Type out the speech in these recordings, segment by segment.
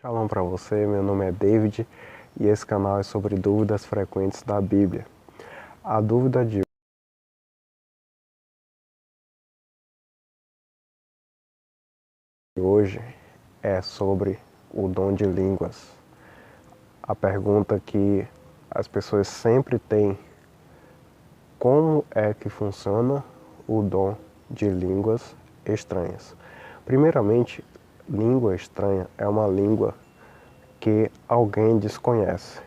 Shalom para você, meu nome é David e esse canal é sobre dúvidas frequentes da Bíblia. A dúvida de hoje é sobre o dom de línguas. A pergunta que as pessoas sempre têm: como é que funciona o dom de línguas estranhas? Primeiramente, língua estranha é uma língua que alguém desconhece,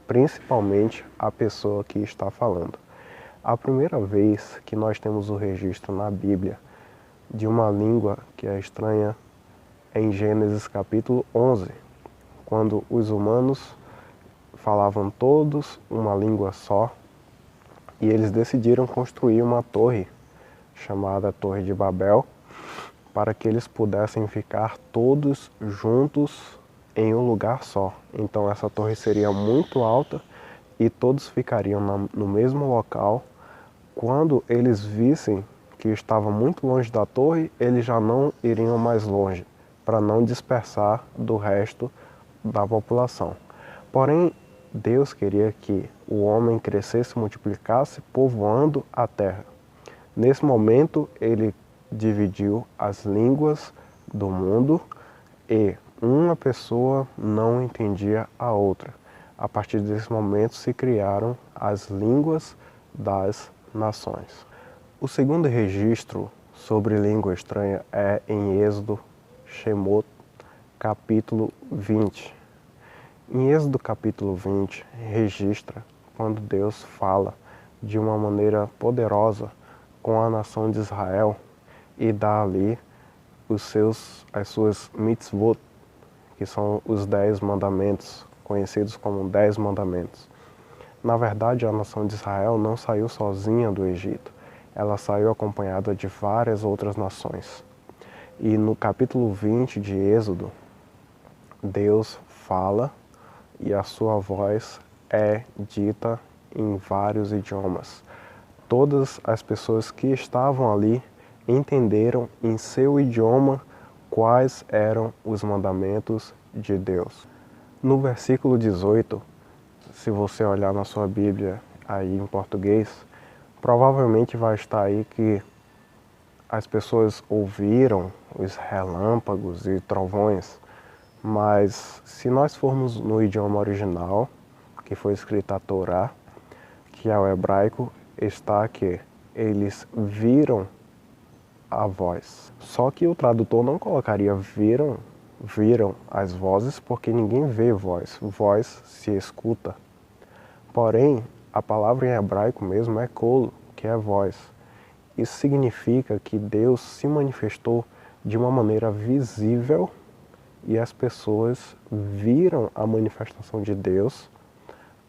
principalmente a pessoa que está falando. A primeira vez que nós temos o registro na Bíblia de uma língua que é estranha é em Gênesis capítulo 11, quando os humanos falavam todos uma língua só e eles decidiram construir uma torre chamada Torre de Babel para que eles pudessem ficar todos juntos em um lugar só. Então essa torre seria muito alta e todos ficariam no mesmo local. Quando eles vissem que estava muito longe da torre, eles já não iriam mais longe, para não dispersar do resto da população. Porém, Deus queria que o homem crescesse e multiplicasse, povoando a terra. Nesse momento, ele dividiu as línguas do mundo e uma pessoa não entendia a outra. A partir desse momento se criaram as línguas das nações. O segundo registro sobre língua estranha é em Êxodo, Shemot, capítulo 20. Em Êxodo capítulo 20, registra quando Deus fala de uma maneira poderosa com a nação de Israel e dá ali as suas mitzvot, que são os 10 mandamentos, conhecidos como 10 mandamentos. Na verdade, a nação de Israel não saiu sozinha do Egito, ela saiu acompanhada de várias outras nações. E no capítulo 20 de Êxodo, Deus fala e a sua voz é dita em vários idiomas. Todas as pessoas que estavam ali entenderam em seu idioma quais eram os mandamentos de Deus. No versículo 18, se você olhar na sua Bíblia aí em português, provavelmente vai estar aí que as pessoas ouviram os relâmpagos e trovões, mas se nós formos no idioma original, que foi escrita a Torá, que é o hebraico, está que eles viram a voz. Só que o tradutor não colocaria viram as vozes, porque ninguém vê voz. Voz se escuta. Porém, a palavra em hebraico mesmo é kol, que é voz. Isso significa que Deus se manifestou de uma maneira visível e as pessoas viram a manifestação de Deus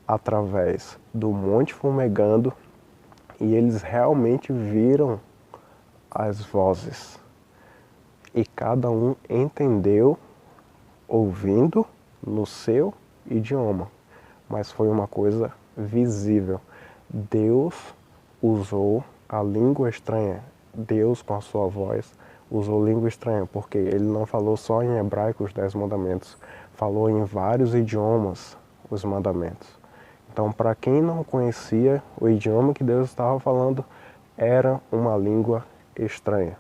através do monte fumegando e eles realmente viram as vozes. E cada um entendeu ouvindo no seu idioma, mas foi uma coisa visível. Deus usou a língua estranha, Deus com a sua voz usou língua estranha, porque ele não falou só em hebraico os 10 mandamentos, falou em vários idiomas os mandamentos. Então, para quem não conhecia o idioma que Deus estava falando, era uma língua estranha.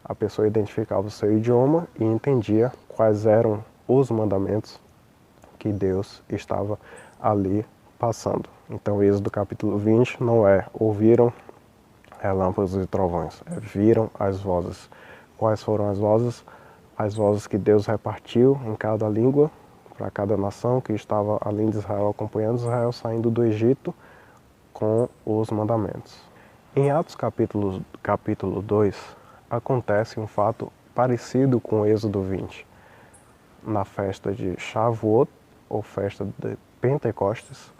A pessoa identificava o seu idioma e entendia quais eram os mandamentos que Deus estava ali passando. Então, Êxodo capítulo 20 não é ouviram relâmpagos e trovões, é viram as vozes. Quais foram as vozes? As vozes que Deus repartiu em cada língua, para cada nação que estava além de Israel, acompanhando Israel saindo do Egito com os mandamentos. Em Atos capítulo 2, acontece um fato parecido com Êxodo 20. Na festa de Shavuot, ou festa de Pentecostes,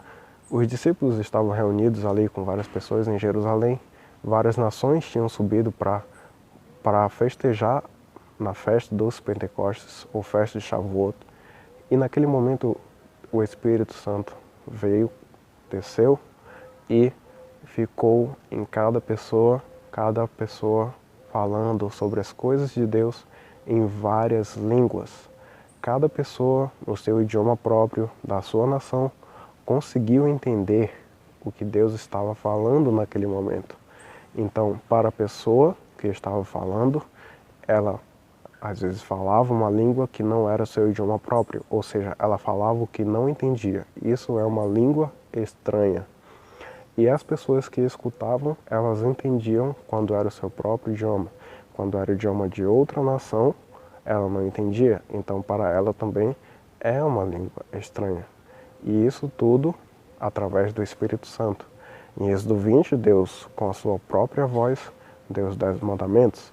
os discípulos estavam reunidos ali com várias pessoas em Jerusalém. Várias nações tinham subido para festejar na festa dos Pentecostes, ou festa de Shavuot. E naquele momento o Espírito Santo veio, desceu e ficou em cada pessoa falando sobre as coisas de Deus em várias línguas. cada pessoa, no seu idioma próprio, da sua nação, conseguiu entender o que Deus estava falando naquele momento. Então, para a pessoa que estava falando, ela às vezes falava uma língua que não era seu idioma próprio, ou seja, ela falava o que não entendia. Isso é uma língua estranha. E as pessoas que escutavam, elas entendiam quando era o seu próprio idioma. Quando era o idioma de outra nação, ela não entendia. Então, para ela também é uma língua estranha. E isso tudo através do Espírito Santo. Em Êxodo 20, Deus, com a sua própria voz, deu os 10 mandamentos.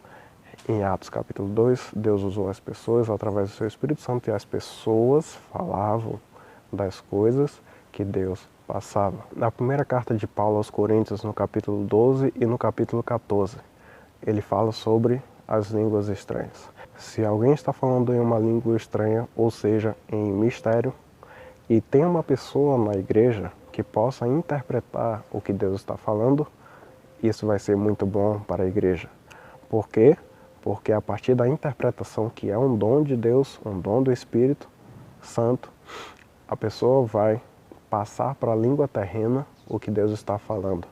Em Atos capítulo 2, Deus usou as pessoas através do seu Espírito Santo e as pessoas falavam das coisas que Deus passava. Na primeira carta de Paulo aos Coríntios, no capítulo 12 e no capítulo 14, ele fala sobre as línguas estranhas. Se alguém está falando em uma língua estranha, ou seja, em mistério, e tem uma pessoa na igreja que possa interpretar o que Deus está falando, isso vai ser muito bom para a igreja. Por quê? Porque a partir da interpretação, que é um dom de Deus, um dom do Espírito Santo, a pessoa vai passar para a língua terrena o que Deus está falando.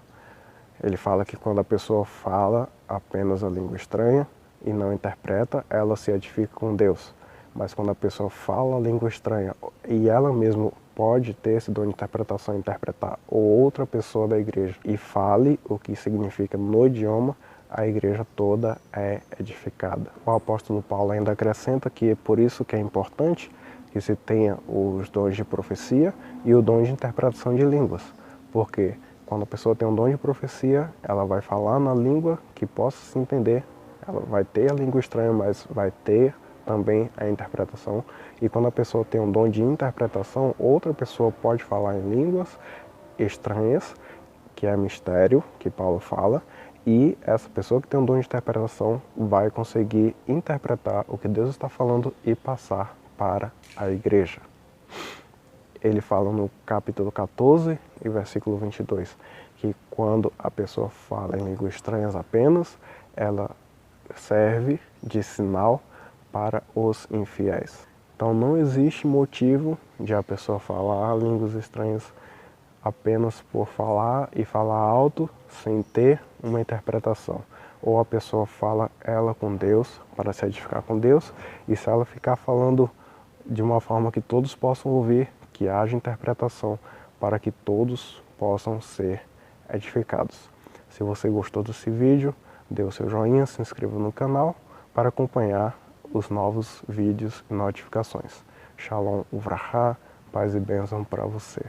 Ele fala que quando a pessoa fala apenas a língua estranha e não interpreta, ela se edifica com Deus. Mas quando a pessoa fala a língua estranha e ela mesma pode ter esse dom de interpretação, interpretar, ou outra pessoa da igreja e fale o que significa no idioma, a igreja toda é edificada. O apóstolo Paulo ainda acrescenta que é por isso que é importante que se tenha os dons de profecia e o dom de interpretação de línguas. Porque quando a pessoa tem um dom de profecia, ela vai falar na língua que possa se entender. Ela vai ter a língua estranha, mas vai ter também a interpretação. E quando a pessoa tem um dom de interpretação, outra pessoa pode falar em línguas estranhas, que é mistério, que Paulo fala, e essa pessoa que tem um dom de interpretação vai conseguir interpretar o que Deus está falando e passar para a igreja. Ele fala no capítulo 14 e versículo 22, que quando a pessoa fala em línguas estranhas apenas, ela serve de sinal para os infiéis. Então não existe motivo de a pessoa falar línguas estranhas apenas por falar e falar alto sem ter uma interpretação. Ou a pessoa fala ela com Deus para se edificar com Deus, e se ela ficar falando de uma forma que todos possam ouvir, que haja interpretação para que todos possam ser edificados. Se você gostou desse vídeo, dê o seu joinha, se inscreva no canal para acompanhar os novos vídeos e notificações. Shalom Uvrahá, paz e bênção para você.